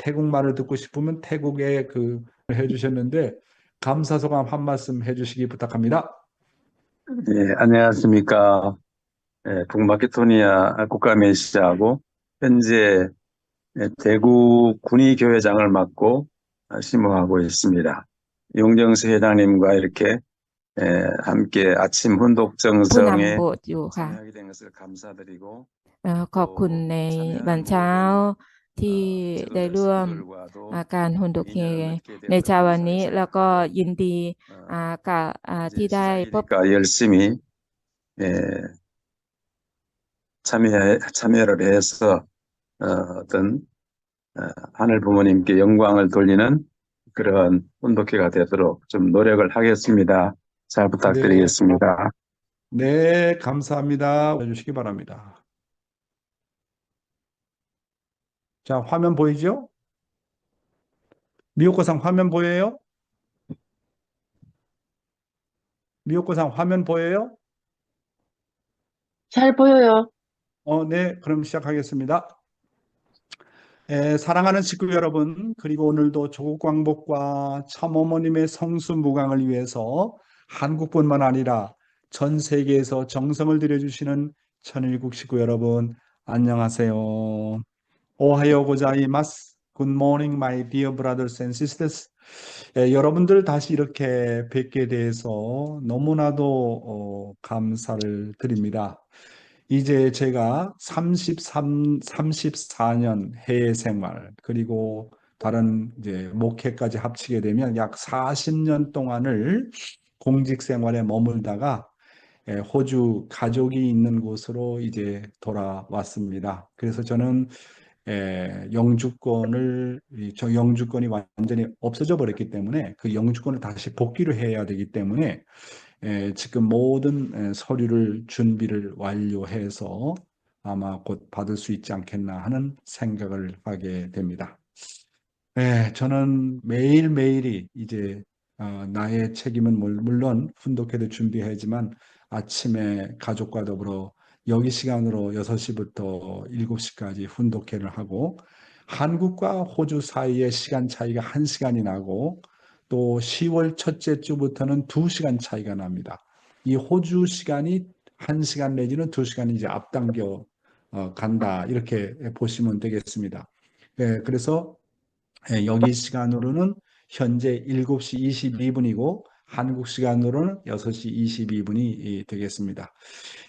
태국말을 듣고 싶으면 태국에 해주셨는데 감사 소감 한 말씀 해주시기 부탁합니다. 예, 안녕하십니까. 예, 북마케도니아 국가메시아하고 현재 대구 군의교회장을 맡고 심호하고 있습니다. 용정수 회장님과 이렇게 함께 아침 훈독 ผู้นำ 정성에 โบสถ์อยู่ค่ะ 참여하게 된 것을 감사드리고 ขอบคุณ 또 ในวัน 참여하는 เช้า 모든 ที่ได้ 지도자 ร่วม 성도들과도 การฮุนโดเค 인연을 맺게 ใน 되어서 เช้าวันนี้ 감사히 แล้วก็ 생각하고 ยินดี กับ 이제 ที่ได้พบ 시작이니까 열심히 예, 참여를 해서 어떤 하늘 부모님께 영광을 돌리는 그런 훈독회가 되도록 좀 노력을 하겠습니다. 잘 네, 부탁드리겠습니다. 네, 감사합니다. 해주시기 바랍니다. 자, 화면 보이죠? 미호코상 화면 보여요? 미호코상 화면 보여요? 잘 보여요. 네, 그럼 시작하겠습니다. 사랑하는 식구 여러분, 그리고 오늘도 조국 광복과 참어머님의 성수무강을 위해서 한국뿐만 아니라 전 세계에서 정성을 들여주시는 천일국 식구 여러분, 안녕하세요. 오하요 고자이마스. Good morning, my dear brothers and sisters. 여러분들 다시 이렇게 뵙게 돼서 너무나도 감사를 드립니다. 이제 제가 34년 해외 생활, 그리고 다른 이제 목회까지 합치게 되면 약 40년 동안을 공직 생활에 머물다가 호주 가족이 있는 곳으로 이제 돌아왔습니다. 그래서 저는 저 영주권이 완전히 없어져 버렸기 때문에 그 영주권을 다시 복귀를 해야 되기 때문에 지금 모든 서류를 준비를 완료해서 아마 곧 받을 수 있지 않겠나 하는 생각을 하게 됩니다. 저는 매일매일이 이제 나의 책임은 물론 훈독회도 준비해야지만 아침에 가족과 더불어 여기 시간으로 6시부터 7시까지 훈독회를 하고 한국과 호주 사이의 시간 차이가 1시간이 나고 또 10월 첫째 주부터는 2시간 차이가 납니다. 이 호주 시간이 1시간 내지는 2시간이 이제 앞당겨 간다 이렇게 보시면 되겠습니다. 그래서 여기 시간으로는 현재 7시 22분이고 한국 시간으로는 6시 22분이 되겠습니다.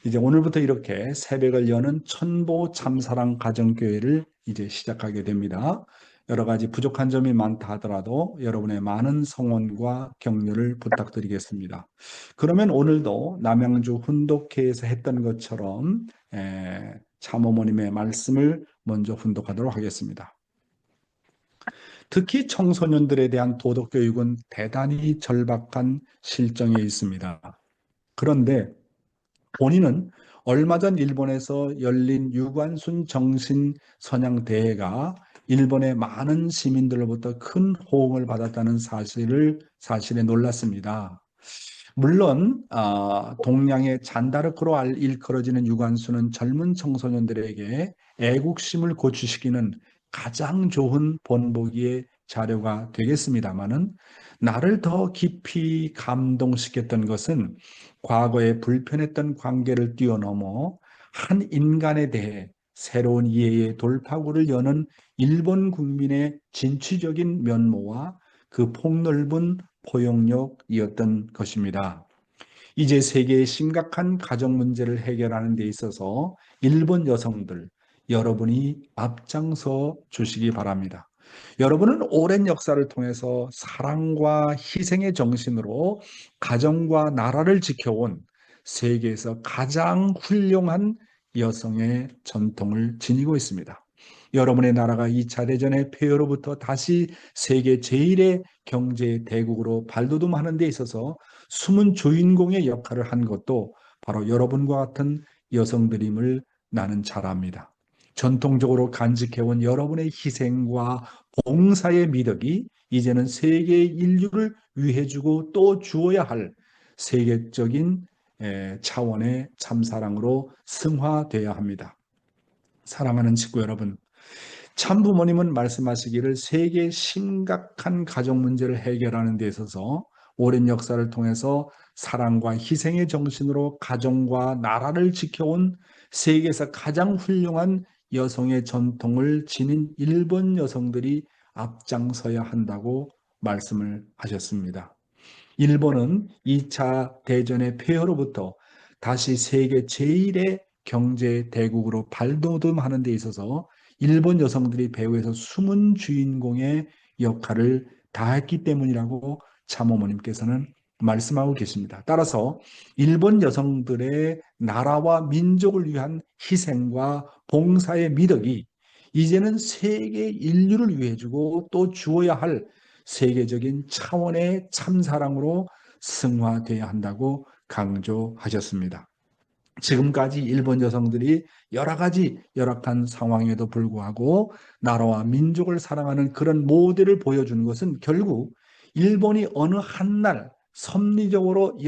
이제 오늘부터 이렇게 새벽을 여는 천보 참사랑 가정교회를 이제 시작하게 됩니다. 여러 가지 부족한 점이 많다 하더라도 여러분의 많은 성원과 격려를 부탁드리겠습니다. 그러면 오늘도 남양주 훈독회에서 했던 것처럼 참어머님의 말씀을 먼저 훈독하도록 하겠습니다. 특히 청소년들에 대한 도덕교육은 대단히 절박한 실정에 있습니다. 그런데 본인은 얼마 전 일본에서 열린 유관순 정신선양대회가 일본의 많은 시민들로부터 큰 호응을 받았다는 사실에 놀랐습니다. 물론 동양의 잔다르크로 일컬어지는 유관순은 젊은 청소년들에게 애국심을 고취시키는 가장 좋은 본보기의 자료가 되겠습니다마는 나를 더 깊이 감동시켰던 것은 과거에 불편했던 관계를 뛰어넘어 한 인간에 대해 새로운 이해의 돌파구를 여는 일본 국민의 진취적인 면모와 그 폭넓은 포용력이었던 것입니다. 이제 세계의 심각한 가정 문제를 해결하는 데 있어서 일본 여성들, 여러분이 앞장서 주시기 바랍니다. 여러분은 오랜 역사를 통해서 사랑과 희생의 정신으로 가정과 나라를 지켜온 세계에서 가장 훌륭한 여성의 전통을 지니고 있습니다. 여러분의 나라가 2차 대전의 폐허로부터 다시 세계 제1의 경제 대국으로 발돋움하는 데 있어서 숨은 주인공의 역할을 한 것도 바로 여러분과 같은 여성들임을 나는 잘 압니다. 전통적으로 간직해온 여러분의 희생과 봉사의 미덕이 이제는 세계 인류를 위해주고 또 주어야 할 세계적인 차원의 참사랑으로 승화되어야 합니다. 사랑하는 친구 여러분, 참부모님은 말씀하시기를 세계의 심각한 가정 문제를 해결하는 데 있어서 오랜 역사를 통해서 사랑과 희생의 정신으로 가정과 나라를 지켜온 세계에서 가장 훌륭한 여성의 전통을 지닌 일본 여성들이 앞장서야 한다고 말씀을 하셨습니다. 일본은 2차 대전의 폐허로부터 다시 세계 제1의 경제 대국으로 발돋움하는 데 있어서 일본 여성들이 배후에서 숨은 주인공의 역할을 다했기 때문이라고 참어머님께서는 말씀하고 계십니다. 따라서 일본 여성들의 나라와 민족을 위한 희생과 봉사의 미덕이 이제는 세계 인류를 위해 주고 또 주어야 할 세계적인 차원의 참사랑으로 승화되어야 한다고 강조하셨습니다. 지금까지 일본 여성들이 여러 가지 열악한 상황에도 불구하고 나라와 민족을 사랑하는 그런 모델을 보여주는 것은 결국 일본이 어느 한날 섭리적으로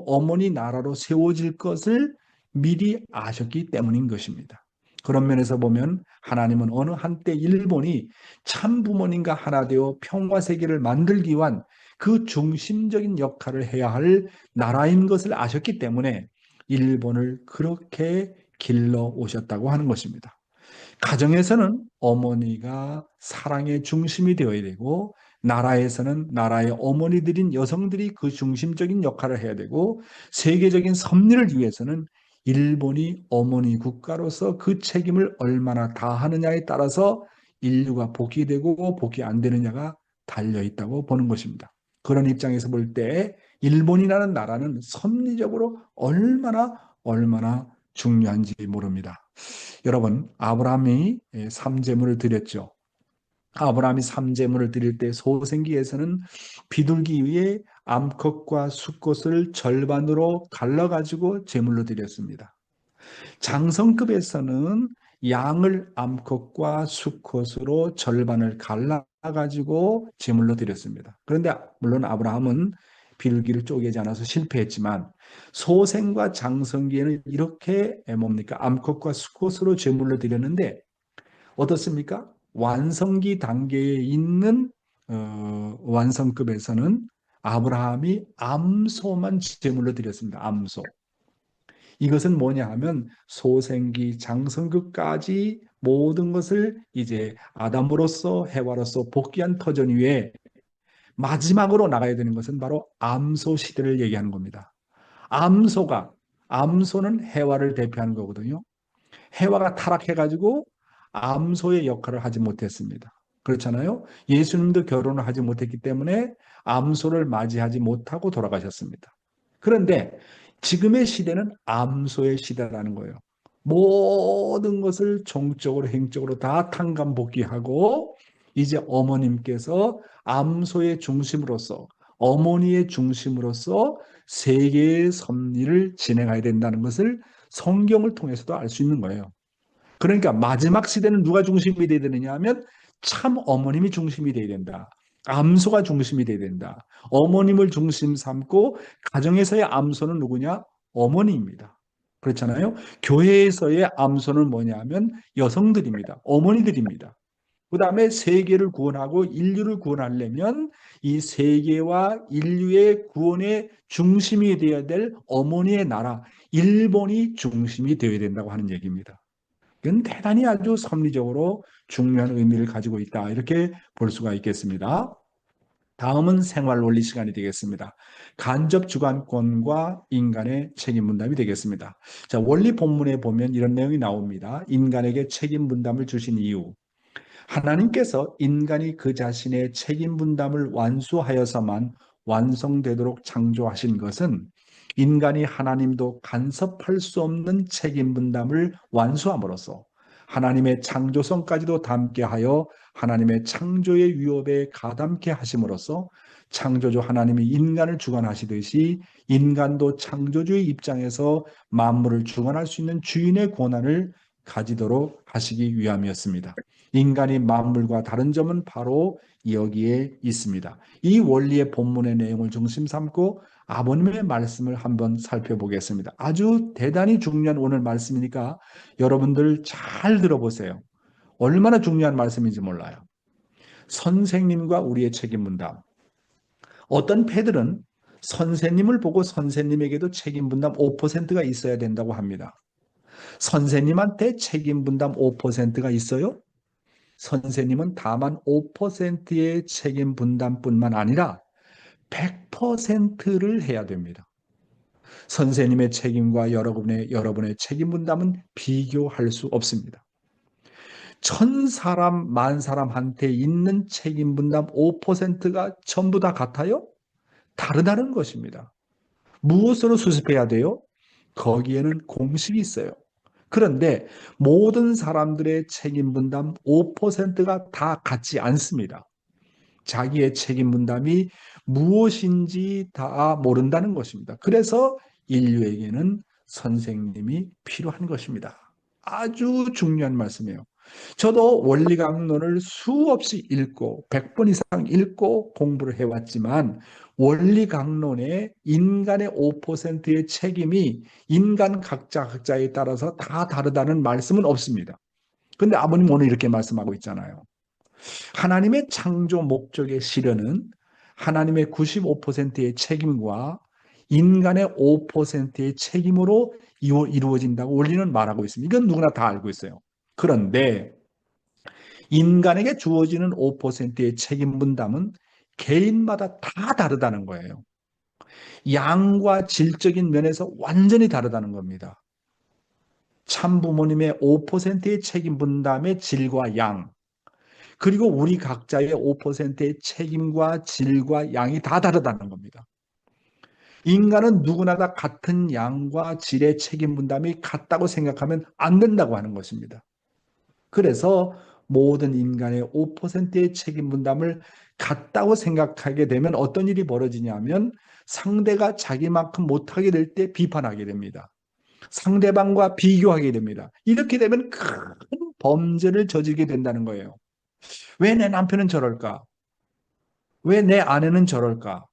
어머니 나라로 세워질 것을 미리 아셨기 때문인 것입니다. 그런 면에서 보면 하나님은 어느 한때 일본이 참 부모님과 하나 되어 평화 세계를 만들기 위한 그 중심적인 역할을 해야 할 나라인 것을 아셨기 때문에 일본을 그렇게 길러 오셨다고 하는 것입니다. 가정에서는 어머니가 사랑의 중심이 되어야 되고 나라에서는 나라의 어머니들인 여성들이 그 중심적인 역할을 해야 되고 세계적인 섭리를 위해서는 일본이 어머니 국가로서 그 책임을 얼마나 다하느냐에 따라서 인류가 복귀되고 복귀 안 되느냐가 달려있다고 보는 것입니다. 그런 입장에서 볼 때 일본이라는 나라는 섭리적으로 얼마나 중요한지 모릅니다. 여러분, 아브라함이 삼재물을 드렸죠. 아브라함이 삼재물을 드릴 때 소생기에서는 비둘기 위에 암컷과 수컷을 절반으로 갈라가지고 제물로 드렸습니다. 장성급에서는 양을 암컷과 수컷으로 절반을 갈라가지고 제물로 드렸습니다. 그런데 물론 아브라함은 비둘기를 쪼개지 않아서 실패했지만 소생과 장성기에는 이렇게 암컷과 수컷으로 제물로 드렸는데 어떻습니까? 완성기 단계에 있는 완성급에서는 아브라함이 암소만 제물로 드렸습니다. 암소. 이것은 뭐냐 하면 소생기, 장성급까지 모든 것을 이제 아담으로서 해와로서 복귀한 터전 위에 마지막으로 나가야 되는 것은 바로 암소 시대를 얘기하는 겁니다. 암소는 해와를 대표하는 거거든요. 해와가 타락해가지고 암소의 역할을 하지 못했습니다. 그렇잖아요. 예수님도 결혼을 하지 못했기 때문에 암소를 맞이하지 못하고 돌아가셨습니다. 그런데 지금의 시대는 암소의 시대라는 거예요. 모든 것을 종적으로 행적으로 다 탕감복귀하고 이제 어머님께서 암소의 중심으로서 어머니의 중심으로서 세계의 섭리를 진행해야 된다는 것을 성경을 통해서도 알 수 있는 거예요. 그러니까 마지막 시대는 누가 중심이 되어야 되느냐 하면 참 어머님이 중심이 되어야 된다. 암소가 중심이 되어야 된다. 어머님을 중심 삼고 가정에서의 암소는 누구냐? 어머니입니다. 그렇잖아요. 교회에서의 암소는 뭐냐 하면 여성들입니다. 어머니들입니다. 그 다음에 세계를 구원하고 인류를 구원하려면 이 세계와 인류의 구원의 중심이 되어야 될 어머니의 나라, 일본이 중심이 되어야 된다고 하는 얘기입니다. 이건 대단히 아주 섭리적으로 중요한 의미를 가지고 있다. 이렇게 볼 수가 있겠습니다. 다음은 생활 원리 시간이 되겠습니다. 간접 주관권과 인간의 책임 분담이 되겠습니다. 자, 원리 본문에 보면 이런 내용이 나옵니다. 인간에게 책임 분담을 주신 이유. 하나님께서 인간이 그 자신의 책임 분담을 완수하여서만 완성되도록 창조하신 것은 인간이 하나님도 간섭할 수 없는 책임 분담을 완수함으로써 하나님의 창조성까지도 담게 하여 하나님의 창조의 위협에 가담케 하심으로써 창조주 하나님이 인간을 주관하시듯이 인간도 창조주의 입장에서 만물을 주관할 수 있는 주인의 권한을 가지도록 하시기 위함이었습니다. 인간이 만물과 다른 점은 바로 여기에 있습니다. 이 원리의 본문의 내용을 중심 삼고 아버님의 말씀을 한번 살펴보겠습니다. 아주 대단히 중요한 오늘 말씀이니까 여러분들 잘 들어보세요. 얼마나 중요한 말씀인지 몰라요. 선생님과 우리의 책임 분담. 어떤 패들은 선생님을 보고 선생님에게도 책임 분담 5%가 있어야 된다고 합니다. 선생님한테 책임 분담 5%가 있어요? 선생님은 다만 5%의 책임 분담뿐만 아니라 100%를 해야 됩니다. 선생님의 책임과 여러분의 책임 분담은 비교할 수 없습니다. 1000사람, 10,000사람한테 있는 책임 분담 5%가 전부 다 같아요? 다르다는 것입니다. 무엇으로 수습해야 돼요? 거기에는 공식이 있어요. 그런데 모든 사람들의 책임 분담 5%가 다 같지 않습니다. 자기의 책임 분담이 무엇인지 다 모른다는 것입니다. 그래서 인류에게는 선생님이 필요한 것입니다. 아주 중요한 말씀이에요. 저도 원리 강론을 수없이 읽고 100번 이상 읽고 공부를 해왔지만 원리 강론에 인간의 5%의 책임이 인간 각자에 따라서 다 다르다는 말씀은 없습니다. 근데 아버님 오늘 이렇게 말씀하고 있잖아요. 하나님의 창조 목적의 실현은 하나님의 95%의 책임과 인간의 5%의 책임으로 이루어진다고 원리는 말하고 있습니다. 이건 누구나 다 알고 있어요. 그런데 인간에게 주어지는 5%의 책임 분담은 개인마다 다 다르다는 거예요. 양과 질적인 면에서 완전히 다르다는 겁니다. 참부모님의 5%의 책임 분담의 질과 양, 그리고 우리 각자의 5%의 책임과 질과 양이 다 다르다는 겁니다. 인간은 누구나 다 같은 양과 질의 책임 분담이 같다고 생각하면 안 된다고 하는 것입니다. 그래서 모든 인간의 5%의 책임 분담을 같다고 생각하게 되면 어떤 일이 벌어지냐면 상대가 자기만큼 못하게 될 때 비판하게 됩니다. 상대방과 비교하게 됩니다. 이렇게 되면 큰 범죄를 저지르게 된다는 거예요. 왜 내 남편은 저럴까? 왜 내 아내는 저럴까?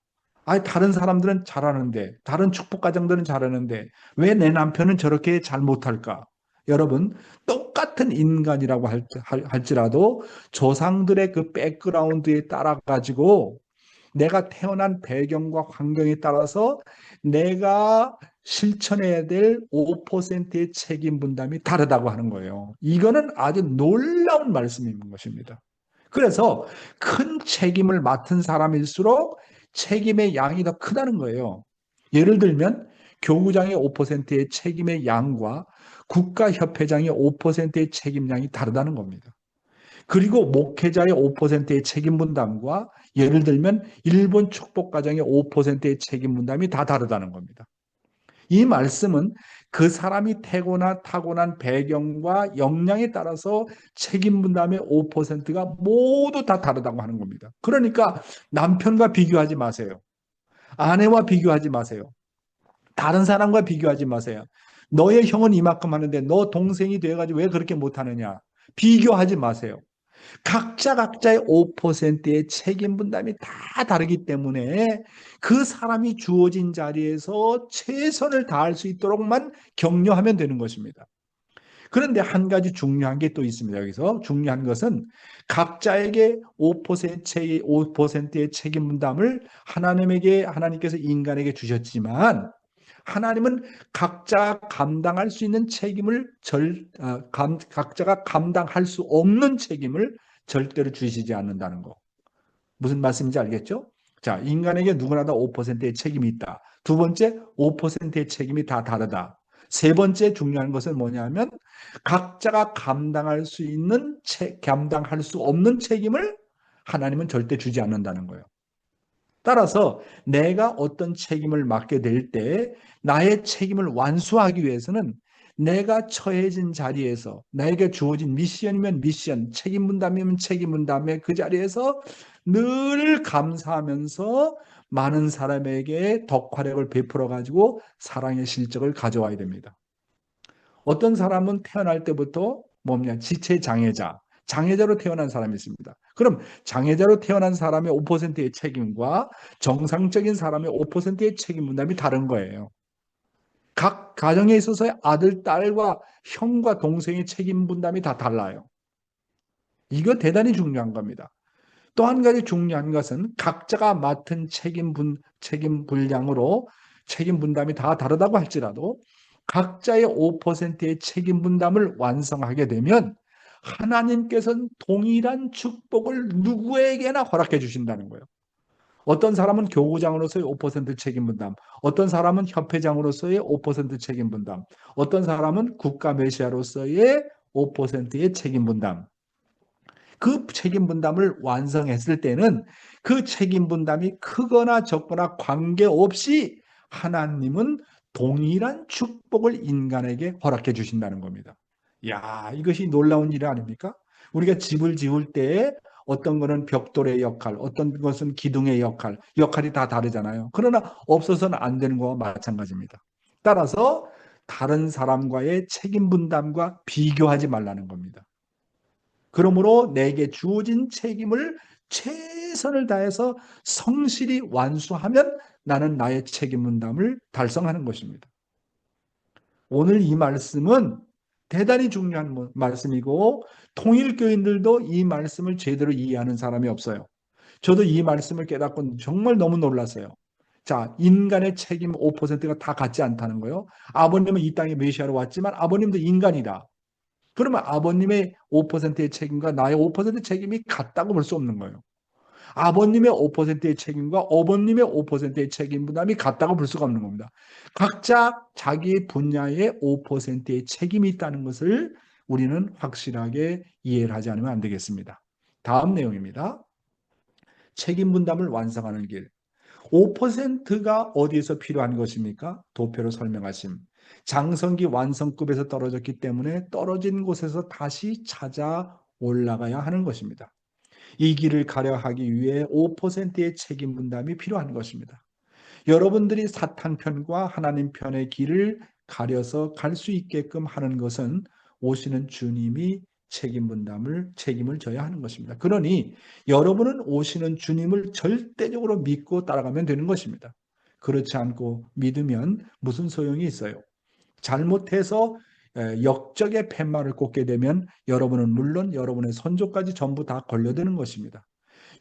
아니, 다른 사람들은 잘하는데, 다른 축복 가정들은 잘하는데, 왜 내 남편은 저렇게 잘 못할까? 여러분, 똑같은 인간이라고 할지라도 조상들의 그 백그라운드에 따라가지고 내가 태어난 배경과 환경에 따라서 내가 실천해야 될 5%의 책임 분담이 다르다고 하는 거예요. 이거는 아주 놀라운 말씀인 것입니다. 그래서 큰 책임을 맡은 사람일수록 책임의 양이 더 크다는 거예요. 예를 들면 교구장의 5%의 책임의 양과 국가협회장의 5%의 책임량이 다르다는 겁니다. 그리고 목회자의 5%의 책임 분담과 예를 들면 일본 축복가정의 5%의 책임 분담이 다 다르다는 겁니다. 이 말씀은 그 사람이 타고난 배경과 역량에 따라서 책임 분담의 5%가 모두 다 다르다고 하는 겁니다. 그러니까 남편과 비교하지 마세요. 아내와 비교하지 마세요. 다른 사람과 비교하지 마세요. 너의 형은 이만큼 하는데 너 동생이 돼가지고 왜 그렇게 못하느냐. 비교하지 마세요. 각자의 5%의 책임 분담이 다 다르기 때문에 그 사람이 주어진 자리에서 최선을 다할 수 있도록만 격려하면 되는 것입니다. 그런데 한 가지 중요한 게 또 있습니다. 여기서 중요한 것은 각자에게 5%의 책임 분담을 하나님께서 인간에게 주셨지만 하나님은 각자가 감당할 수 있는 책임을 각자가 감당할 수 없는 책임을 절대로 주시지 않는다는 거. 무슨 말씀인지 알겠죠? 자, 인간에게 누구나 다 5%의 책임이 있다. 두 번째, 5%의 책임이 다 다르다. 세 번째 중요한 것은 뭐냐면 각자가 감당할 수 없는 책임을 하나님은 절대 주지 않는다는 거예요. 따라서 내가 어떤 책임을 맡게 될 때 나의 책임을 완수하기 위해서는 내가 처해진 자리에서 나에게 주어진 미션이면 미션, 책임 분담이면 책임 분담의 그 자리에서 늘 감사하면서 많은 사람에게 덕화력을 베풀어 가지고 사랑의 실적을 가져와야 됩니다. 어떤 사람은 태어날 때부터 지체 장애자, 장애자로 태어난 사람이 있습니다. 그럼 장애자로 태어난 사람의 5%의 책임과 정상적인 사람의 5%의 책임 분담이 다른 거예요. 각 가정에 있어서의 아들, 딸과 형과 동생의 책임 분담이 다 달라요. 이거 대단히 중요한 겁니다. 또 한 가지 중요한 것은 각자가 맡은 책임 분량으로 책임 분담이 다 다르다고 할지라도 각자의 5%의 책임 분담을 완성하게 되면 하나님께서는 동일한 축복을 누구에게나 허락해 주신다는 거예요. 어떤 사람은 교구장으로서의 5% 책임 분담, 어떤 사람은 협회장으로서의 5% 책임 분담, 어떤 사람은 국가 메시아로서의 5%의 책임 분담. 그 책임 분담을 완성했을 때는 그 책임 분담이 크거나 적거나 관계없이 하나님은 동일한 축복을 인간에게 허락해 주신다는 겁니다. 야, 이것이 놀라운 일 아닙니까? 우리가 집을 지을 때 어떤 것은 벽돌의 역할, 어떤 것은 기둥의 역할이 다 다르잖아요. 그러나 없어서는 안 되는 거와 마찬가지입니다. 따라서 다른 사람과의 책임 분담과 비교하지 말라는 겁니다. 그러므로 내게 주어진 책임을 최선을 다해서 성실히 완수하면 나는 나의 책임 분담을 달성하는 것입니다. 오늘 이 말씀은 대단히 중요한 말씀이고 통일교인들도 이 말씀을 제대로 이해하는 사람이 없어요. 저도 이 말씀을 깨닫고 정말 너무 놀랐어요. 자, 인간의 책임 5%가 다 같지 않다는 거예요. 아버님은 이 땅에 메시아로 왔지만 아버님도 인간이다. 그러면 아버님의 5%의 책임과 나의 5%의 책임이 같다고 볼 수 없는 거예요. 아버님의 5%의 책임과 어머님의 5%의 책임 부담이 같다고 볼 수가 없는 겁니다. 각자 자기 분야의 5%의 책임이 있다는 것을 우리는 확실하게 이해를 하지 않으면 안 되겠습니다. 다음 내용입니다. 책임 분담을 완성하는 길. 5%가 어디에서 필요한 것입니까? 도표로 설명하심. 장성기 완성급에서 떨어졌기 때문에 떨어진 곳에서 다시 찾아 올라가야 하는 것입니다. 이 길을 가려 하기 위해 5%의 책임 분담이 필요한 것입니다. 여러분들이 사탄 편과 하나님 편의 길을 가려서 갈 수 있게끔 하는 것은 오시는 주님이 책임을 져야 하는 것입니다. 그러니 여러분은 오시는 주님을 절대적으로 믿고 따라가면 되는 것입니다. 그렇지 않고 믿으면 무슨 소용이 있어요? 잘못해서 역적의 팻말을 꽂게 되면 여러분은 물론 여러분의 선조까지 전부 다 걸려드는 것입니다.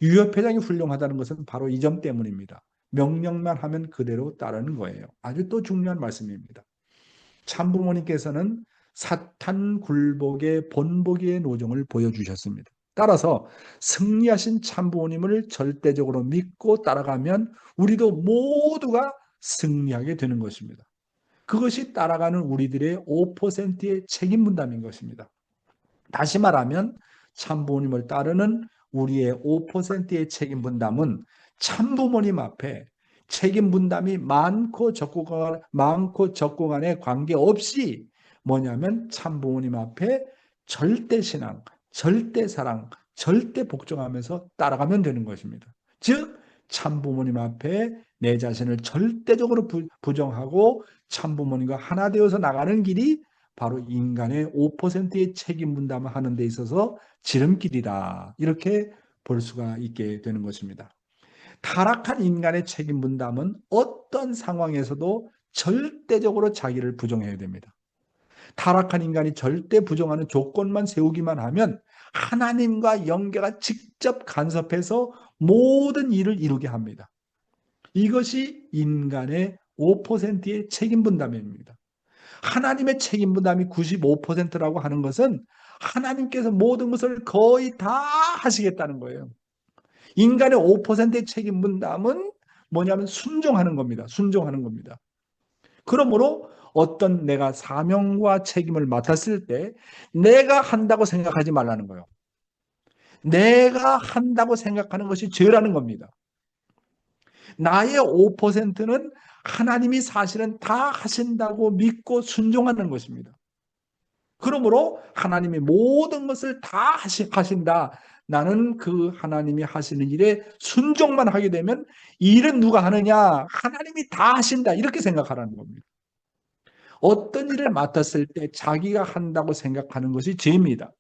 유협회장이 훌륭하다는 것은 바로 이 점 때문입니다. 명령만 하면 그대로 따르는 거예요. 아주 또 중요한 말씀입니다. 참부모님께서는 사탄 굴복의 본보기의 노정을 보여주셨습니다. 따라서 승리하신 참부모님을 절대적으로 믿고 따라가면 우리도 모두가 승리하게 되는 것입니다. 그것이 따라가는 우리들의 5%의 책임 분담인 것입니다. 다시 말하면 참부모님을 따르는 우리의 5%의 책임 분담은 참부모님 앞에 책임 분담이 많고 적고 간에 관계없이 뭐냐면 참부모님 앞에 절대 신앙, 절대 사랑, 절대 복종하면서 따라가면 되는 것입니다. 즉 참부모님 앞에 내 자신을 절대적으로 부정하고 참부모님과 하나 되어서 나가는 길이 바로 인간의 5%의 책임 분담을 하는 데 있어서 지름길이다. 이렇게 볼 수가 있게 되는 것입니다. 타락한 인간의 책임 분담은 어떤 상황에서도 절대적으로 자기를 부정해야 됩니다. 타락한 인간이 절대 부정하는 조건만 세우기만 하면 하나님과 영계가 직접 간섭해서 모든 일을 이루게 합니다. 이것이 인간의 5%의 책임 분담입니다. 하나님의 책임 분담이 95%라고 하는 것은 하나님께서 모든 것을 거의 다 하시겠다는 거예요. 인간의 5%의 책임 분담은 뭐냐면 순종하는 겁니다. 순종하는 겁니다. 그러므로 어떤 내가 사명과 책임을 맡았을 때 내가 한다고 생각하지 말라는 거예요. 내가 한다고 생각하는 것이 죄라는 겁니다. 나의 5%는 하나님이 사실은 다 하신다고 믿고 순종하는 것입니다. 그러므로 하나님이 모든 것을 다 하신다. 나는 그 하나님이 하시는 일에 순종만 하게 되면 일은 누가 하느냐? 하나님이 다 하신다. 이렇게 생각하라는 겁니다. 어떤 일을 맡았을 때 자기가 한다고 생각하는 것이 죄입니다.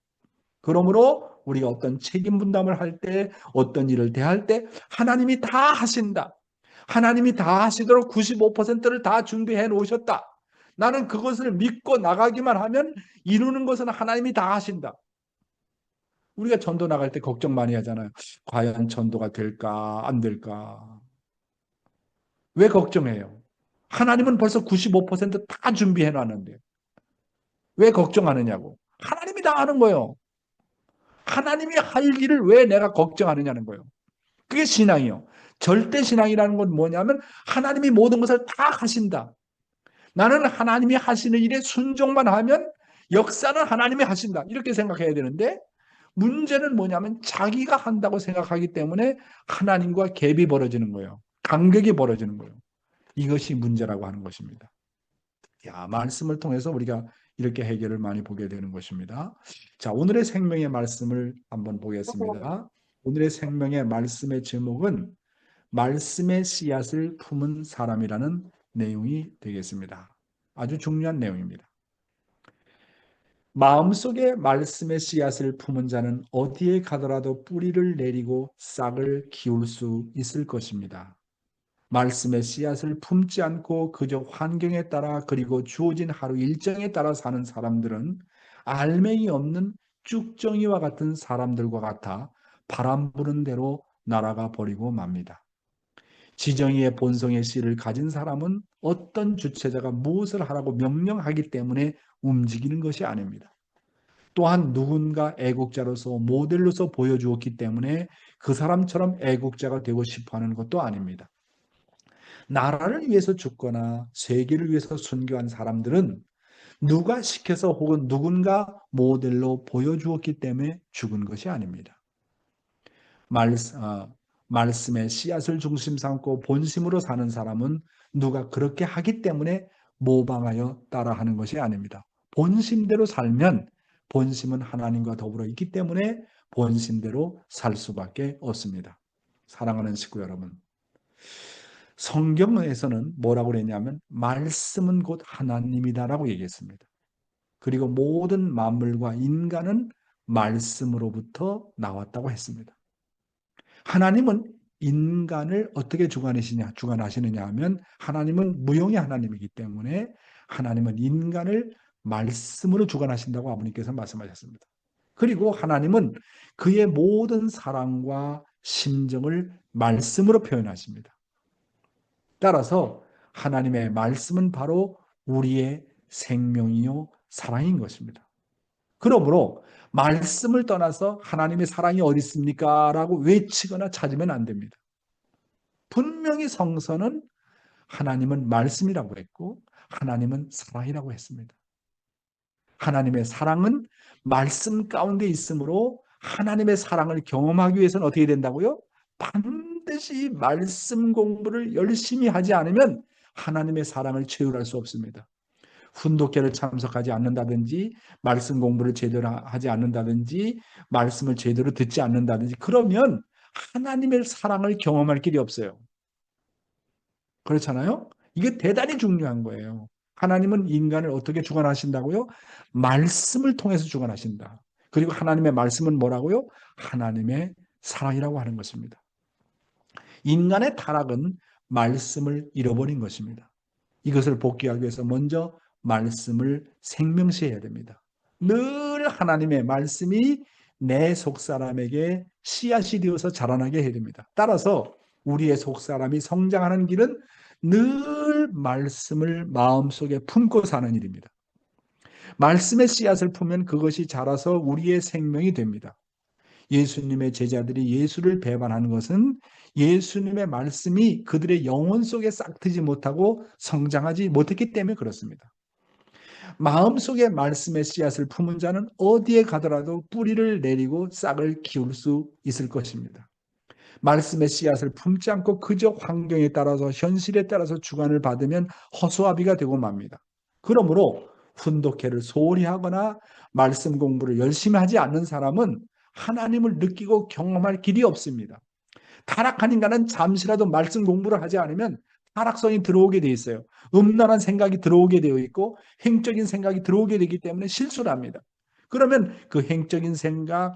그러므로 우리가 어떤 책임 분담을 할 때, 어떤 일을 대할 때 하나님이 다 하신다. 하나님이 다 하시도록 95%를 다 준비해 놓으셨다. 나는 그것을 믿고 나가기만 하면 이루는 것은 하나님이 다 하신다. 우리가 전도 나갈 때 걱정 많이 하잖아요. 과연 전도가 될까, 안 될까? 왜 걱정해요? 하나님은 벌써 95%다 준비해 놨는데 왜 걱정하느냐고. 하나님이 다 하는 거예요. 하나님이 할 일을 왜 내가 걱정하느냐는 거예요. 그게 신앙이요. 절대 신앙이라는 건 뭐냐면 하나님이 모든 것을 다 하신다. 나는 하나님이 하시는 일에 순종만 하면 역사는 하나님이 하신다. 이렇게 생각해야 되는데 문제는 뭐냐면 자기가 한다고 생각하기 때문에 하나님과 갭이 벌어지는 거예요. 간격이 벌어지는 거예요. 이것이 문제라고 하는 것입니다. 야, 말씀을 통해서 우리가 이렇게 해결을 많이 보게 되는 것입니다. 자, 오늘의 생명의 말씀을 한번 보겠습니다. 오늘의 생명의 말씀의 제목은 말씀의 씨앗을 품은 사람이라는 내용이 되겠습니다. 아주 중요한 내용입니다. 마음속에 말씀의 씨앗을 품은 자는 어디에 가더라도 뿌리를 내리고 싹을 키울 수 있을 것입니다. 말씀의 씨앗을 품지 않고 그저 환경에 따라 그리고 주어진 하루 일정에 따라 사는 사람들은 알맹이 없는 쭉정이와 같은 사람들과 같아 바람 부는 대로 날아가 버리고 맙니다. 지정의의 본성의 씨를 가진 사람은 어떤 주체자가 무엇을 하라고 명령하기 때문에 움직이는 것이 아닙니다. 또한 누군가 애국자로서 모델로서 보여주었기 때문에 그 사람처럼 애국자가 되고 싶어하는 것도 아닙니다. 나라를 위해서 죽거나 세계를 위해서 순교한 사람들은 누가 시켜서 혹은 누군가 모델로 보여주었기 때문에 죽은 것이 아닙니다. 말씀의 씨앗을 중심 삼고 본심으로 사는 사람은 누가 그렇게 하기 때문에 모방하여 따라하는 것이 아닙니다. 본심대로 살면 본심은 하나님과 더불어 있기 때문에 본심대로 살 수밖에 없습니다. 사랑하는 식구 여러분, 성경에서는 뭐라고 그랬냐면 말씀은 곧 하나님이다라고 얘기했습니다. 그리고 모든 만물과 인간은 말씀으로부터 나왔다고 했습니다. 하나님은 인간을 어떻게 주관하시느냐 하면 하나님은 무용의 하나님이기 때문에 하나님은 인간을 말씀으로 주관하신다고 아버님께서 말씀하셨습니다. 그리고 하나님은 그의 모든 사랑과 심정을 말씀으로 표현하십니다. 따라서 하나님의 말씀은 바로 우리의 생명이요 사랑인 것입니다. 그러므로 말씀을 떠나서 하나님의 사랑이 어디 있습니까? 라고 외치거나 찾으면 안 됩니다. 분명히 성서는 하나님은 말씀이라고 했고 하나님은 사랑이라고 했습니다. 하나님의 사랑은 말씀 가운데 있으므로 하나님의 사랑을 경험하기 위해서는 어떻게 된다고요? 반드시 말씀 공부를 열심히 하지 않으면 하나님의 사랑을 체험할 수 없습니다. 훈독회를 참석하지 않는다든지 말씀 공부를 제대로 하지 않는다든지 말씀을 제대로 듣지 않는다든지 그러면 하나님의 사랑을 경험할 길이 없어요. 그렇잖아요? 이게 대단히 중요한 거예요. 하나님은 인간을 어떻게 주관하신다고요? 말씀을 통해서 주관하신다. 그리고 하나님의 말씀은 뭐라고요? 하나님의 사랑이라고 하는 것입니다. 인간의 타락은 말씀을 잃어버린 것입니다. 이것을 복귀하기 위해서 먼저 말씀을 생명시해야 됩니다. 늘 하나님의 말씀이 내 속사람에게 씨앗이 되어서 자라나게 해야 됩니다. 따라서 우리의 속사람이 성장하는 길은 늘 말씀을 마음속에 품고 사는 일입니다. 말씀의 씨앗을 품으면 그것이 자라서 우리의 생명이 됩니다. 예수님의 제자들이 예수를 배반하는 것은 예수님의 말씀이 그들의 영혼 속에 싹트지 못하고 성장하지 못했기 때문에 그렇습니다. 마음속에 말씀의 씨앗을 품은 자는 어디에 가더라도 뿌리를 내리고 싹을 키울 수 있을 것입니다. 말씀의 씨앗을 품지 않고 그저 환경에 따라서 현실에 따라서 주관을 받으면 허수아비가 되고 맙니다. 그러므로 훈독회를 소홀히 하거나 말씀 공부를 열심히 하지 않는 사람은 하나님을 느끼고 경험할 길이 없습니다. 타락한 인간은 잠시라도 말씀 공부를 하지 않으면 타락성이 들어오게 돼 있어요. 음란한 생각이 들어오게 되어 있고 행적인 생각이 들어오게 되기 때문에 실수를 합니다. 그러면 그 행적인 생각,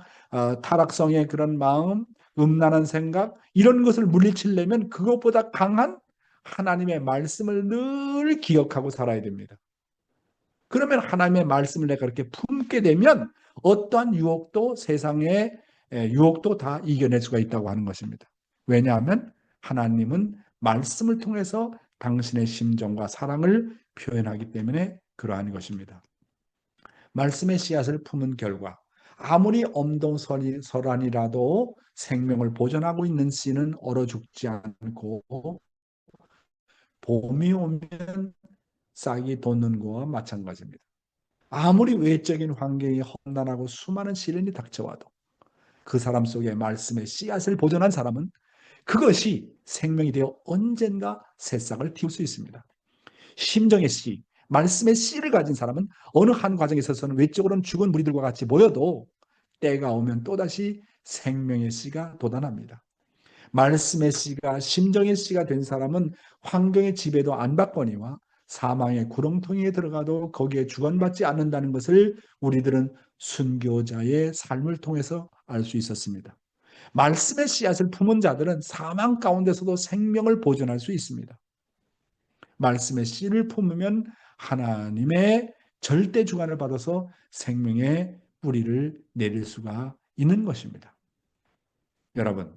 타락성의 그런 마음, 음란한 생각, 이런 것을 물리치려면 그것보다 강한 하나님의 말씀을 늘 기억하고 살아야 됩니다. 그러면 하나님의 말씀을 내가 그렇게 품게 되면 어떠한 유혹도, 세상의 유혹도 다 이겨낼 수가 있다고 하는 것입니다. 왜냐하면 하나님은 말씀을 통해서 당신의 심정과 사랑을 표현하기 때문에 그러한 것입니다. 말씀의 씨앗을 품은 결과 아무리 엄동설한이라도 생명을 보존하고 있는 씨는 얼어 죽지 않고 봄이 오면 싹이 돋는 것과 마찬가지입니다. 아무리 외적인 환경이 험난하고 수많은 시련이 닥쳐와도 그 사람 속에 말씀의 씨앗을 보존한 사람은 그것이 생명이 되어 언젠가 새싹을 틔울 수 있습니다. 심정의 씨, 말씀의 씨를 가진 사람은 어느 한 과정에 있어서는 외적으로는 죽은 무리들과 같이 보여도 때가 오면 또다시 생명의 씨가 돋아납니다. 말씀의 씨가 심정의 씨가 된 사람은 환경의 지배도 안 받거니와 사망의 구렁텅이에 들어가도 거기에 주관받지 않는다는 것을 우리들은 순교자의 삶을 통해서 알 수 있었습니다. 말씀의 씨앗을 품은 자들은 사망 가운데서도 생명을 보존할 수 있습니다. 말씀의 씨를 품으면 하나님의 절대 주관을 받아서 생명의 뿌리를 내릴 수가 있는 것입니다. 여러분,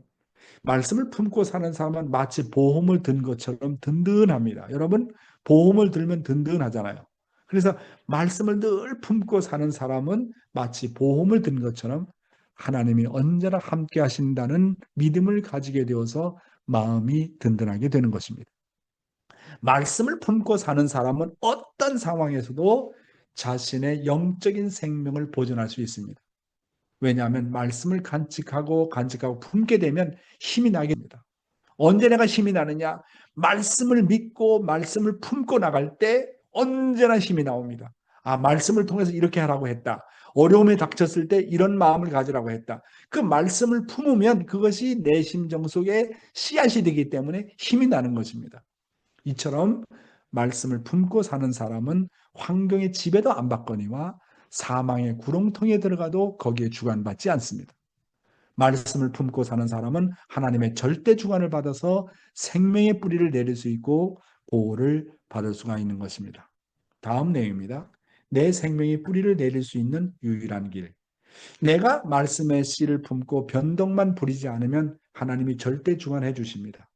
말씀을 품고 사는 사람은 마치 보험을 든 것처럼 든든합니다. 여러분, 보험을 들면 든든하잖아요. 그래서 말씀을 늘 품고 사는 사람은 마치 보험을 든 것처럼 하나님이 언제나 함께 하신다는 믿음을 가지게 되어서 마음이 든든하게 되는 것입니다. 말씀을 품고 사는 사람은 어떤 상황에서도 자신의 영적인 생명을 보존할 수 있습니다. 왜냐하면 말씀을 간직하고 품게 되면 힘이 나게 됩니다. 언제 내가 힘이 나느냐? 말씀을 믿고 말씀을 품고 나갈 때 언제나 힘이 나옵니다. 아, 말씀을 통해서 이렇게 하라고 했다. 어려움에 닥쳤을 때 이런 마음을 가지라고 했다. 그 말씀을 품으면 그것이 내 심정 속에 씨앗이 되기 때문에 힘이 나는 것입니다. 이처럼 말씀을 품고 사는 사람은 환경의 지배도 안 받거니와 사망의 구렁텅이에 들어가도 거기에 주관받지 않습니다. 말씀을 품고 사는 사람은 하나님의 절대 주관을 받아서 생명의 뿌리를 내릴 수 있고 보호를 받을 수가 있는 것입니다. 다음 내용입니다. 내 생명의 뿌리를 내릴 수 있는 유일한 길. 내가 말씀의 씨를 품고 변덕만 부리지 않으면 하나님이 절대 주관해 주십니다.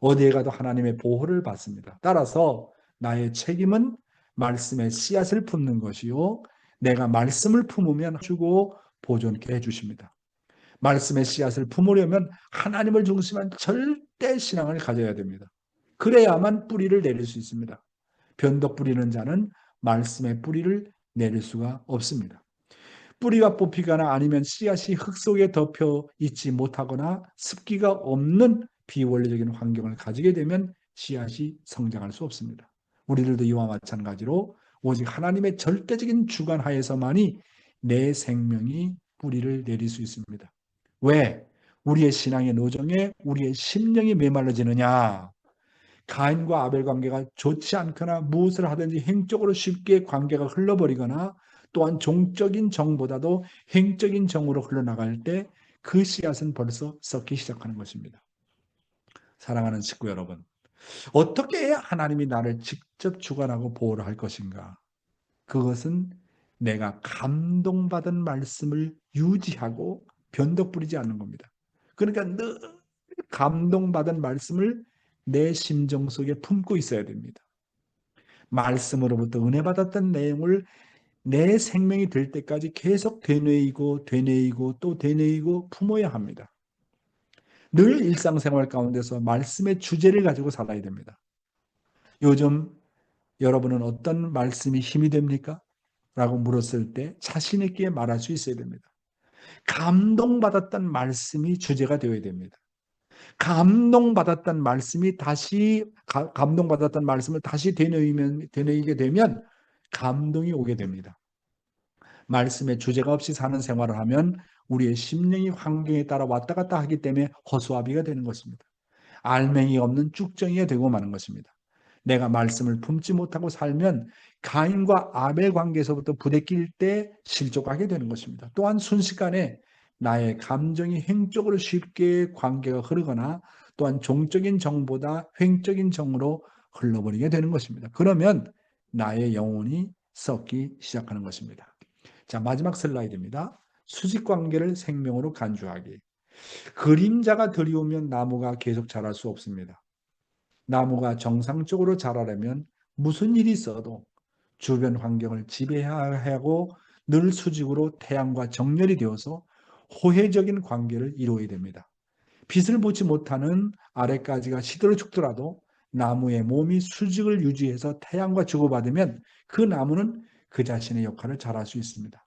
어디에 가도 하나님의 보호를 받습니다. 따라서 나의 책임은 말씀의 씨앗을 품는 것이요. 내가 말씀을 품으면 주고 보존케 해주십니다. 말씀의 씨앗을 품으려면 하나님을 중심한 절대 신앙을 가져야 됩니다. 그래야만 뿌리를 내릴 수 있습니다. 변덕 부리는 자는 말씀의 뿌리를 내릴 수가 없습니다. 뿌리가 뽑히거나 아니면 씨앗이 흙 속에 덮여 있지 못하거나 습기가 없는 비원리적인 환경을 가지게 되면 씨앗이 성장할 수 없습니다. 우리들도 이와 마찬가지로 오직 하나님의 절대적인 주관 하에서만이 내 생명이 뿌리를 내릴 수 있습니다. 왜? 우리의 신앙의 노정에 우리의 심령이 메말라지느냐? 가인과 아벨 관계가 좋지 않거나 무엇을 하든지 행적으로 쉽게 관계가 흘러버리거나 또한 종적인 정보다도 행적인 정으로 흘러나갈 때 그 씨앗은 벌써 썩기 시작하는 것입니다. 사랑하는 식구 여러분, 어떻게 해야 하나님이 나를 직접 주관하고 보호를 할 것인가? 그것은 내가 감동받은 말씀을 유지하고 변덕 부리지 않는 겁니다. 그러니까 늘 감동받은 말씀을 내 심정 속에 품고 있어야 됩니다. 말씀으로부터 은혜 받았던 내용을 내 생명이 될 때까지 계속 되뇌이고 또 되뇌이고 품어야 합니다. 늘 일상생활 가운데서 말씀의 주제를 가지고 살아야 됩니다. 요즘 여러분은 어떤 말씀이 힘이 됩니까? 라고 물었을 때 자신 있게 말할 수 있어야 됩니다. 감동받았던 말씀이 주제가 되어야 됩니다. 감동받았던 말씀을 다시 되뇌이게 되면 감동이 오게 됩니다. 말씀의 주제가 없이 사는 생활을 하면 우리의 심령이 환경에 따라 왔다 갔다 하기 때문에 허수아비가 되는 것입니다. 알맹이 없는 쭉정이가 되고 마는 것입니다. 내가 말씀을 품지 못하고 살면 가인과 아벨 관계에서부터 부대낄 때 실족하게 되는 것입니다. 또한 순식간에 나의 감정이 행적으로 쉽게 관계가 흐르거나 또한 종적인 정보다 횡적인 정으로 흘러버리게 되는 것입니다. 그러면 나의 영혼이 썩기 시작하는 것입니다. 자, 마지막 슬라이드입니다. 수직 관계를 생명으로 간주하기. 그림자가 들이오면 나무가 계속 자랄 수 없습니다. 나무가 정상적으로 자라려면 무슨 일이 있어도 주변 환경을 지배하고 늘 수직으로 태양과 정렬이 되어서 호혜적인 관계를 이루어야 됩니다. 빛을 보지 못하는 아래까지가 시들어 죽더라도 나무의 몸이 수직을 유지해서 태양과 주고받으면 그 나무는 그 자신의 역할을 잘할 수 있습니다.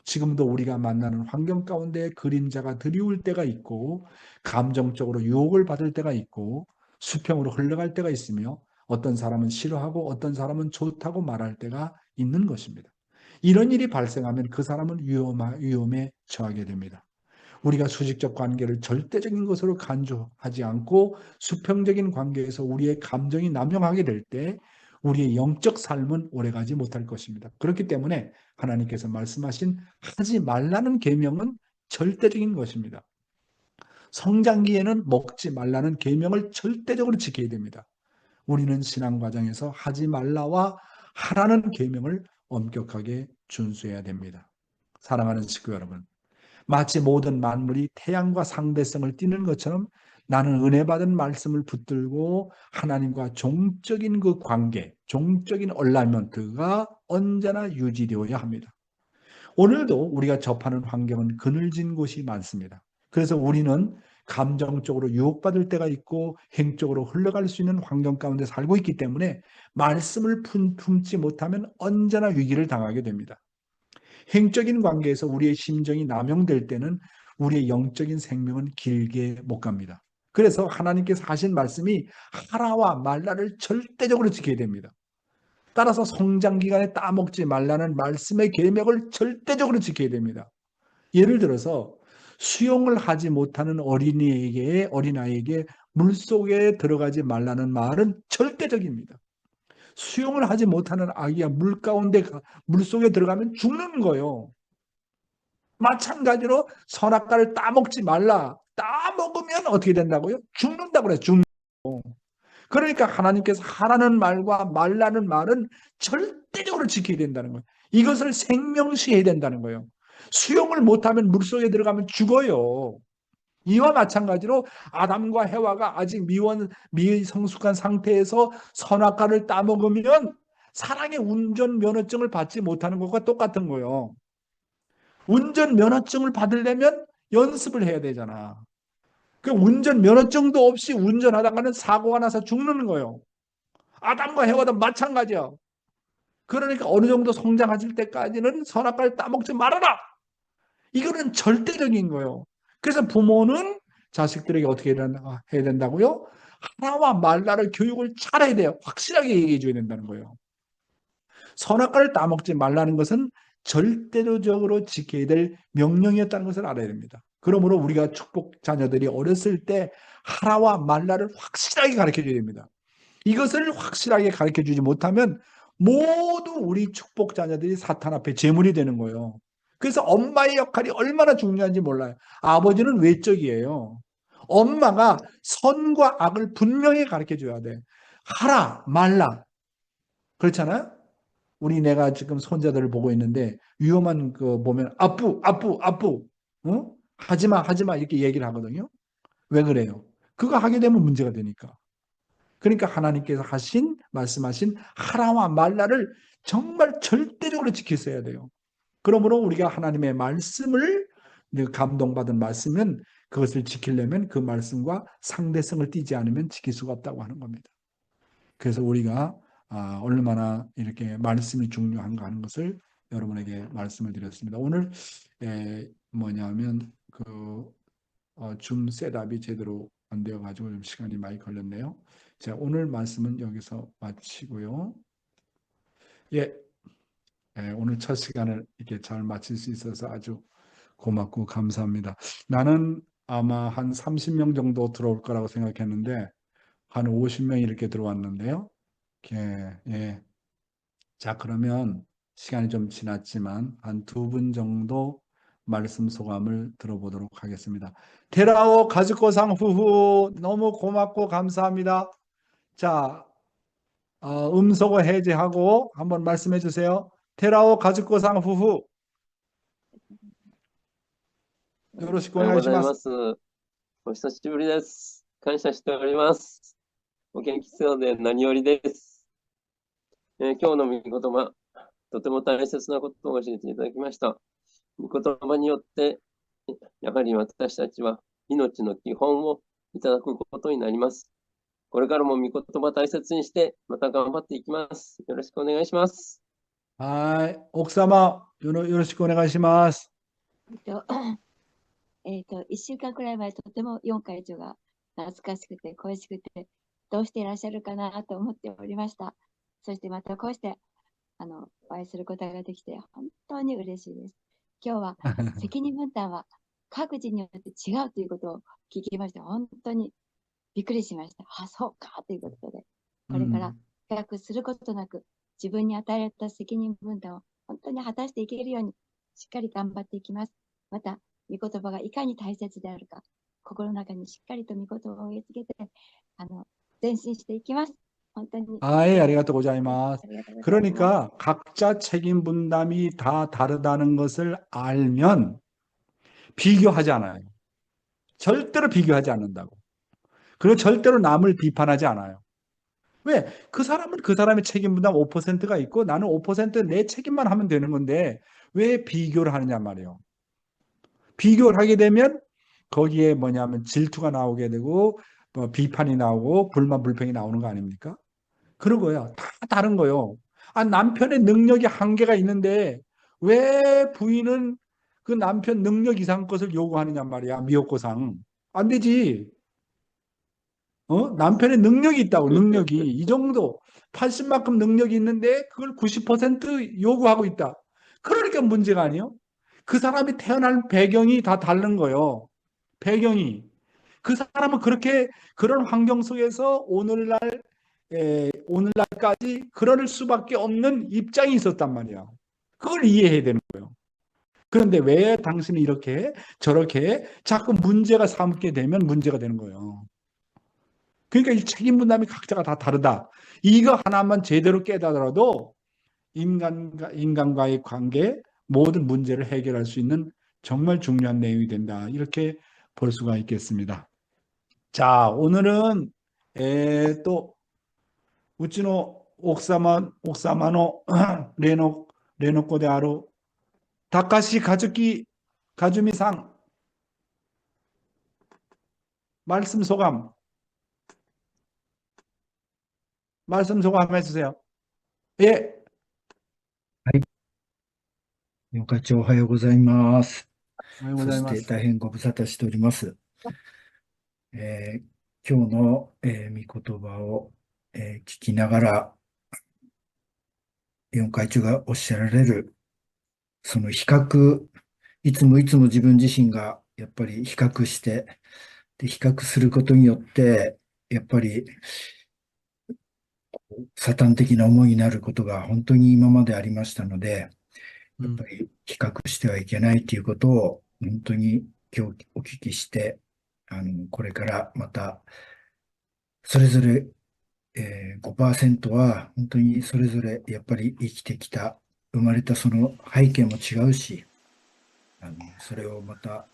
지금도 우리가 만나는 환경 가운데 그림자가 드리울 때가 있고 감정적으로 유혹을 받을 때가 있고 수평으로 흘러갈 때가 있으며 어떤 사람은 싫어하고 어떤 사람은 좋다고 말할 때가 있는 것입니다. 이런 일이 발생하면 그 사람은 위험에 처하게 됩니다. 우리가 수직적 관계를 절대적인 것으로 간주하지 않고 수평적인 관계에서 우리의 감정이 남용하게 될 때 우리의 영적 삶은 오래가지 못할 것입니다. 그렇기 때문에 하나님께서 말씀하신 하지 말라는 계명은 절대적인 것입니다. 성장기에는 먹지 말라는 계명을 절대적으로 지켜야 됩니다. 우리는 신앙 과정에서 하지 말라와 하라는 계명을 엄격하게 준수해야 됩니다. 사랑하는 식구 여러분, 마치 모든 만물이 태양과 상대성을 띠는 것처럼 나는 은혜 받은 말씀을 붙들고 하나님과 종적인 그 관계, 종적인 얼라이먼트가 언제나 유지되어야 합니다. 오늘도 우리가 접하는 환경은 그늘진 곳이 많습니다. 그래서 우리는 감정적으로 유혹받을 때가 있고 행적으로 흘러갈 수 있는 환경 가운데 살고 있기 때문에 말씀을 품지 못하면 언제나 위기를 당하게 됩니다. 행적인 관계에서 우리의 심정이 남용될 때는 우리의 영적인 생명은 길게 못 갑니다. 그래서 하나님께서 하신 말씀이 하라와 말라를 절대적으로 지켜야 됩니다. 따라서 성장 기간에 따먹지 말라는 말씀의 계명을 절대적으로 지켜야 됩니다. 예를 들어서 수영을 하지 못하는 어린아이에게 물속에 들어가지 말라는 말은 절대적입니다. 수영을 하지 못하는 아기가 물속에 들어가면 죽는 거예요. 마찬가지로 선악과를 따먹지 말라. 따먹으면 어떻게 된다고요? 죽는다고 그래요. 그러니까 하나님께서 하라는 말과 말라는 말은 절대적으로 지켜야 된다는 거예요. 이것을 생명시해야 된다는 거예요. 수영을 못하면 물속에 들어가면 죽어요. 이와 마찬가지로 아담과 해와가 아직 미성숙한 상태에서 선악과를 따먹으면 사랑의 운전면허증을 받지 못하는 것과 똑같은 거예요. 운전면허증을 받으려면 연습을 해야 되잖아. 그 운전면허증도 없이 운전하다가는 사고가 나서 죽는 거예요. 아담과 해와도 마찬가지야. 그러니까 어느 정도 성장하실 때까지는 선악과를 따먹지 말아라. 이거는 절대적인 거예요. 그래서 부모는 자식들에게 어떻게 해야 된다고요? 하나와 말라를 교육을 잘해야 돼요. 확실하게 얘기해 줘야 된다는 거예요. 선악과를 따먹지 말라는 것은 절대적으로 지켜야 될 명령이었다는 것을 알아야 됩니다. 그러므로 우리가 축복 자녀들이 어렸을 때 하라와 말라를 확실하게 가르쳐 줘야 됩니다. 이것을 확실하게 가르쳐 주지 못하면 모두 우리 축복 자녀들이 사탄 앞에 제물이 되는 거예요. 그래서 엄마의 역할이 얼마나 중요한지 몰라요. 아버지는 외적이에요. 엄마가 선과 악을 분명히 가르쳐 줘야 돼. 하라, 말라. 그렇잖아요? 내가 지금 손자들을 보고 있는데 위험한 거 보면 아뿌 하지마 이렇게 얘기를 하거든요. 왜 그래요? 그거 하게 되면 문제가 되니까. 그러니까 하나님께서 말씀하신 하라와 말라를 정말 절대적으로 지켰어야 돼요. 그러므로 우리가 하나님의 말씀을 감동받은 말씀은 그것을 지키려면 그 말씀과 상대성을 띠지 않으면 지킬 수가 없다고 하는 겁니다. 그래서 우리가 얼마나 이렇게 말씀이 중요한가 하는 것을 여러분에게 말씀을 드렸습니다. 오늘 뭐냐면 줌 셋업이 제대로 안 되어가지고 좀 시간이 많이 걸렸네요. 자, 오늘 말씀은 여기서 마치고요. 오늘 첫 시간을 이렇게 잘 마칠 수 있어서 아주 고맙고 감사합니다. 나는 아마 한 30명 정도 들어올 거라고 생각했는데 한 50명이 이렇게 들어왔는데요. 예. 자, 그러면 시간이 좀 지났지만 한 두 분 정도 말씀 소감을 들어보도록 하겠습니다. 테라오 가즈코상 후후 너무 고맙고 감사합니다. 자, 음소거 해제하고 한번 말씀해 주세요. 테라오 가즈코상 후후 およろしくおはようござい願いします。ます。お久しぶりです。感謝しております。お元気そうで何よりです。今日の御言葉、とても大切なことを教えていただきました。御言葉によって、やはり私たちは命の基本をいただくことになります。これからも御言葉大切にして、また頑張っていきます。よろしくお願いします。はい。奥様、よろしくお願いします。1週間くらい前、とても4会長が懐かしくて恋しくて、どうしていらっしゃるかなと思っておりました。そしてまたこうしてお会いすることができて本当に嬉しいです。今日は責任分担は各自によって違うということを聞きまして、本当にびっくりしました。あ、そうかということで、これから比較することなく、自分に与えられた責任分担を本当に果たしていけるようにしっかり頑張っていきます。また御言葉がいかに大切であるか、心の中にしっかりと御言葉を植え付けて、前進していきます。本当に。예, 아리가또 고자이마스. ありがとうございます。 그러니까 각자 책임 분담이 다 다르다는 것을 알면 비교하지 않아요. 절대로 비교하지 않는다고. 그리고 절대로 남을 비판하지 않아요. 왜? 그 사람은 그 사람의 책임 분담 5%가 있고 나는 5%내 책임만 하면 되는 건데 왜 비교를 하느냐 말이에요. 비교를 하게 되면 거기에 뭐냐면 질투가 나오게 되고 뭐 비판이 나오고 불만 불평이 나오는 거 아닙니까? 그런 거야. 다 다른 거요. 아, 남편의 능력이 한계가 있는데 왜 부인은 그 남편 능력 이상 것을 요구하느냐 말이야. 미역고상. 안 되지. 남편의 능력이 있다고, 능력이. 이 정도. 80만큼 능력이 있는데 그걸 90% 요구하고 있다. 그러니까 문제가 아니에요. 그 사람이 태어난 배경이 다 다른 거예요. 배경이. 그 사람은 그렇게 그런 환경 속에서 오늘날까지 그럴 수밖에 없는 입장이 있었단 말이야. 그걸 이해해야 되는 거예요. 그런데 왜 당신이 이렇게 저렇게 자꾸 문제가 삼게 되면 문제가 되는 거예요. 그러니까 이 책임 분담이 각자가 다 다르다. 이거 하나만 제대로 깨달아도 인간과의 관계 모든 문제를 해결할 수 있는 정말 중요한 내용이 된다. 이렇게 볼 수가 있겠습니다. 자, 오늘은 또 우치노 옥사마노 레노코である 다카시 가즈미상 말씀 소감 해주세요. 예. 四課長おはようございます。おはようございます。そして大変ご無沙汰しております。今日の、御言葉を、聞きながら、四会長がおっしゃられる、その比較、いつも自分自身がやっぱり比較して、で比較することによって、やっぱり、サタン的な思いになることが本当に今までありましたので、やっぱり比較してはいけないということを本当に今日お聞きして、これからまたそれぞれ、5% は本当にそれぞれやっぱり生きてきた、生まれたその背景も違うし、それをまた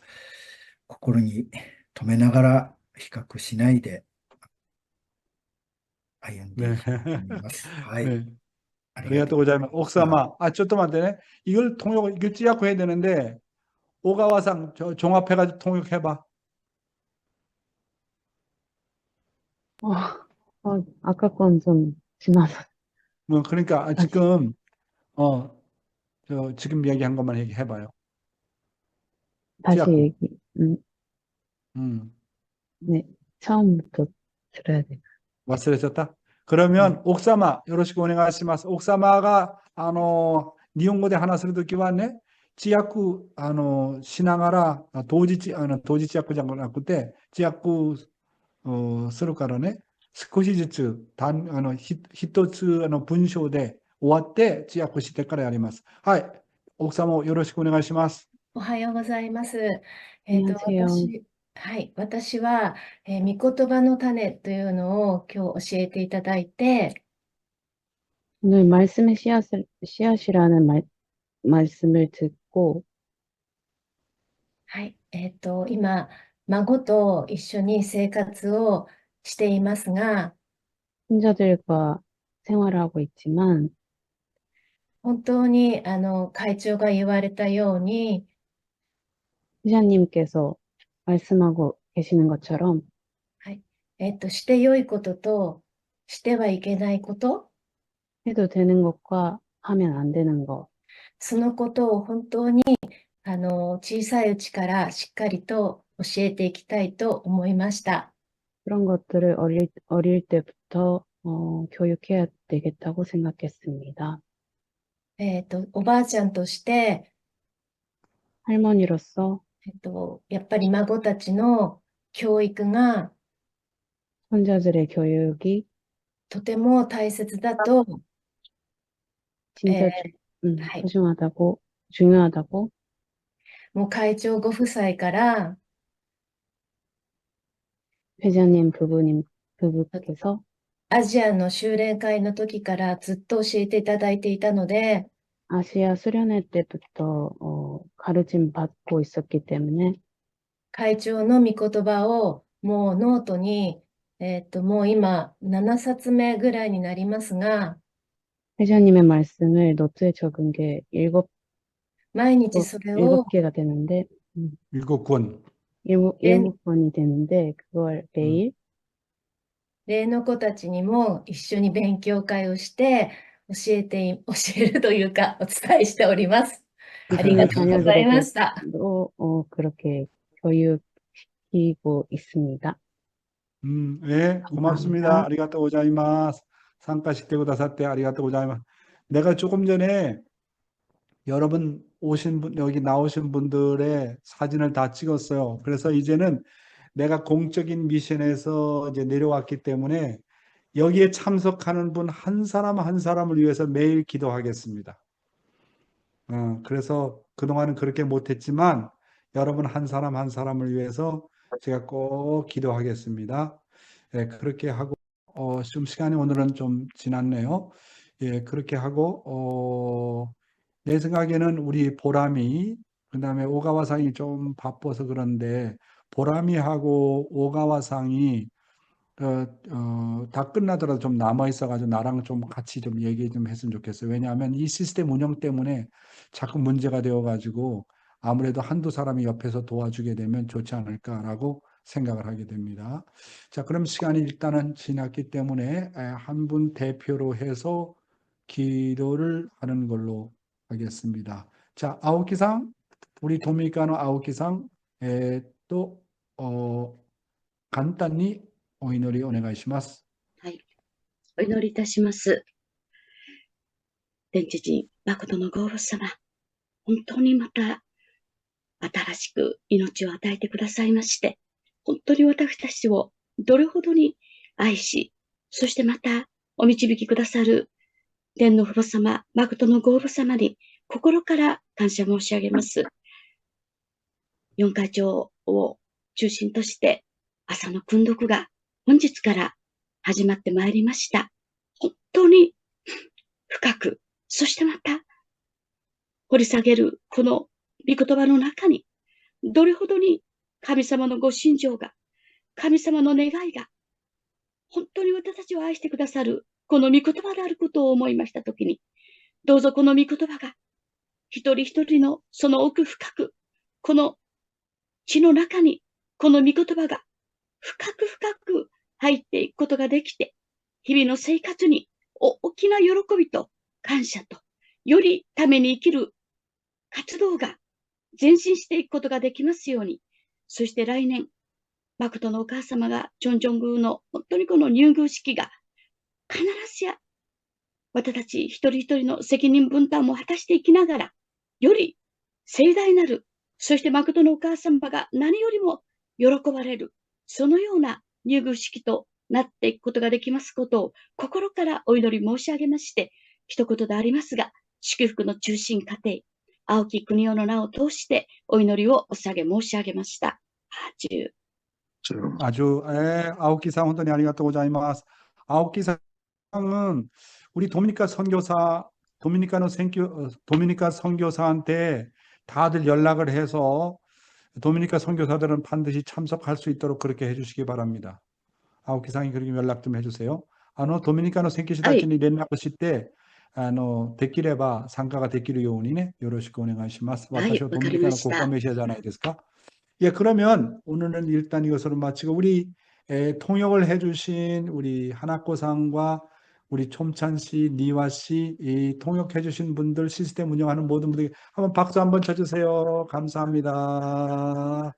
心に留めながら比較しないで歩んでいきたいと思います。はい。 네. ありがとう 고자이마스. 옥사마. 아, 잠깐만 되네. 이걸 찌약고 해야 되는데 오가와상 종합해가지고 통역해봐. 아까 건 좀 지나서. 그러니까 지금 지금 이야기한 것만 얘기해봐요. 다시 찌약고. 얘기. 네, 처음부터 들어야 돼요. 忘れちゃった? 그러면 옥사마 요로시ku 오네가시마스. 옥사마가日本語で話するときはね、知訳しながら同時知訳じゃなくて知訳するからね、少しずつ、一つ文章で終わって通訳してからやります。はい。奥様もよろしくお願いします。おはようございます。안녕하세요. 私は、御言葉の種というのを今日教えていただいて、 오늘 말씀의 씨앗이라는 말씀을 듣고, はい、今、孫と一緒に生活をしていますが、 손자들과 생활하고 있지만, 本当に会長が言われたように、 회장님께서 말씀하고 계시는 것처럼, はい、して良いこととしてはいけないこと、 해도 되는 것과 하면 안 되는 것, そのことを本当に小さいうちからしっかりと教えていきたいと思いました。 그런 것들을 어릴 때부터 교육해야 되겠다고 생각했습니다. おばあちゃんとして、 할머니로서 やっぱり孫たちの教育が 손자들의 교육이 とても大切だと、 진짜 하이. 중요하다고 もう会長ご夫妻から 회장님 부부께서 アジアの修練会の時からずっと教えていただいていたので、 아시아 수련회 때부터 가르침 받고 있었기 때문에 会長の御言葉をもうノートに、もう今7冊目ぐらいになりますが、 회장님의 말씀을 노트에 적은 게毎日それを 7개가 되는데, 7권. 일곱 번이 되는데, 그걸 매일 霊の子たちにも一緒に勉強会をして教えるというかお伝えしております。ありがとうございました。 그렇게 교육시키고 있습니다. 네, 고맙습니다. 아리가또 고자이마스.参加してくださってありがとうございます. 내가 조금 전에 여러분 여기 나오신 분들의 사진을 다 찍었어요. 그래서 이제는 내가 공적인 미션에서 이제 내려왔기 때문에 여기에 참석하는 분 한 사람 한 사람을 위해서 매일 기도하겠습니다. 그래서 그동안은 그렇게 못했지만 여러분 한 사람 한 사람을 위해서 제가 꼭 기도하겠습니다. 예, 그렇게 하고 좀 시간이 오늘은 좀 지났네요. 예, 그렇게 하고 내 생각에는 우리 보람이 그다음에 오가와상이 좀 바빠서 그런데 보람이하고 오가와상이 다 끝나더라도 좀 남아 있어가지고 나랑 좀 같이 좀 얘기 좀 했으면 좋겠어요. 왜냐하면 이 시스템 운영 때문에 자꾸 문제가 되어가지고 아무래도 한두 사람이 옆에서 도와주게 되면 좋지 않을까라고 생각을 하게 됩니다. 자, 그럼 시간이 일단은 지났기 때문에 한 분 대표로 해서 기도를 하는 걸로 하겠습니다. 자, 아오키상, 우리 도미니카노 아오키상, 또 간단히 お祈りお願いします。はい。お祈りいたします。天地人、誠のご父様、本当にまた新しく命を与えてくださいまして、本当に私たちをどれほどに愛し、そしてまたお導きくださる天の父母様、誠のご父母様に心から感謝申し上げます。四会長を中心として朝の訓読が本日から始まってまいりました。本当に深く、そしてまた掘り下げるこの御言葉の中に、どれほどに神様のご心情が、神様の願いが、本当に私たちを愛してくださるこの御言葉であることを思いましたときに、どうぞこの御言葉が一人一人のその奥深く、この地の中にこの御言葉が深く深く入っていくことができて、日々の生活に大きな喜びと感謝と、よりために生きる活動が前進していくことができますように、そして来年、誠のお母様がチョンジョン宮の本当にこの入宮式が必ずや私たち一人一人の責任分担も果たしていきながら、より盛大なる、そして誠のお母様が何よりも喜ばれる、そのような入宮式となっていくことができますことを心からお祈り申し上げまして、一言でありますが、祝福の中心家庭、青木国夫の名を通してお祈りをお捧げ申し上げました。아주, 아오키さん 本当にありがとうございます。아오키さん은 우리 도미니카 선교사한테 다들 연락을 해서 도미니카 선교사들은 반드시 참석할 수 있도록 그렇게 해주시기 바랍니다. 아오키さんに 그렇게 연락 좀 해주세요. 도미니카の選挙師たちに連絡して、できれば参加ができるようにね、よろしくお願いします。私はドミニカの国家メシアじゃないですか。예, 그러면 오늘은 일단 이것으로 마치고 우리 통역을 해주신 우리 하나코상과 우리 촘찬 씨, 니와 씨, 이 통역해주신 분들, 시스템 운영하는 모든 분들에게 한번 박수 한번 쳐주세요. 감사합니다.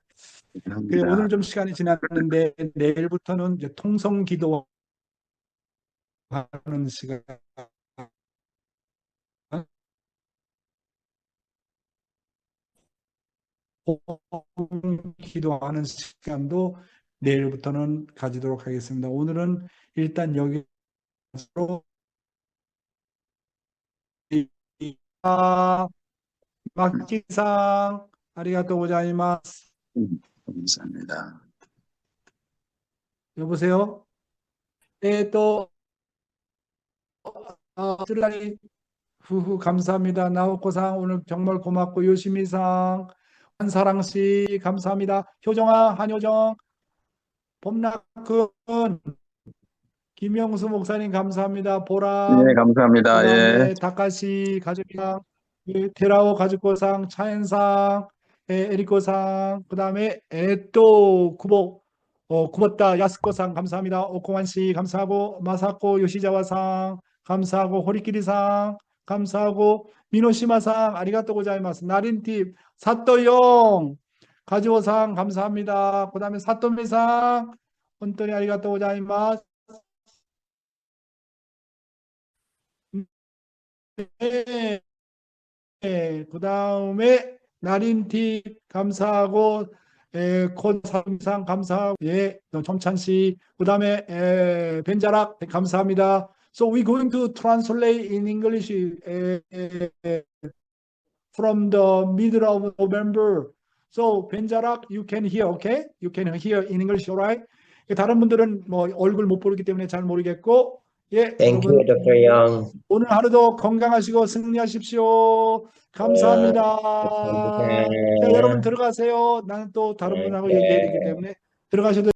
그래, 오늘 좀 시간이 지났는데 내일부터는 이제 통성 기도하는 시간. 기도하는 시간도 내일부터는 가지도록 하겠습니다. 오늘은 일단 여기로 마키상 아리가또 고자이마스. 감사합니다. 여보세요? 쓰라리 후후 감사합니다. 나오코상 오늘 정말 고맙고 요시미상 한사랑씨 감사합니다. 효정아 한효정 봄나큰 김영수 목사님 감사합니다. 보람 네, 감사합니다. 그다음에 예. 다카시 가족상 테라오 가족고상 차엔상 에리코상 그다음에 또 구보다 야스코상 감사합니다. 오콩환씨 감사하고 마사코 요시자와상 감사하고 호리키리상 감사하고 미노시마상 아리가또 고자이마스. 나린팁 사또용 가지오상 감사합니다. 그다음에 사또미상 혼돈이 아리가또 고자이마스. 그다음에 나린팁 감사하고 콘삼상 감사하고 정찬씨 그다음에 벤자락 감사합니다. So we're going to translate in English from the middle of November. So 벤자락 you can hear, okay? You can hear in English, alright? 다른 분들은 뭐 얼굴 못 보기 때문에 잘 모르겠고, 예, Thank 여러분 you, Dr. Young. 오늘 하루도 건강하시고 승리하십시오. 감사합니다. 자, 여러분 들어가세요. 나는 또 다른 분하고 얘기해야 되기 때문에 들어가셔도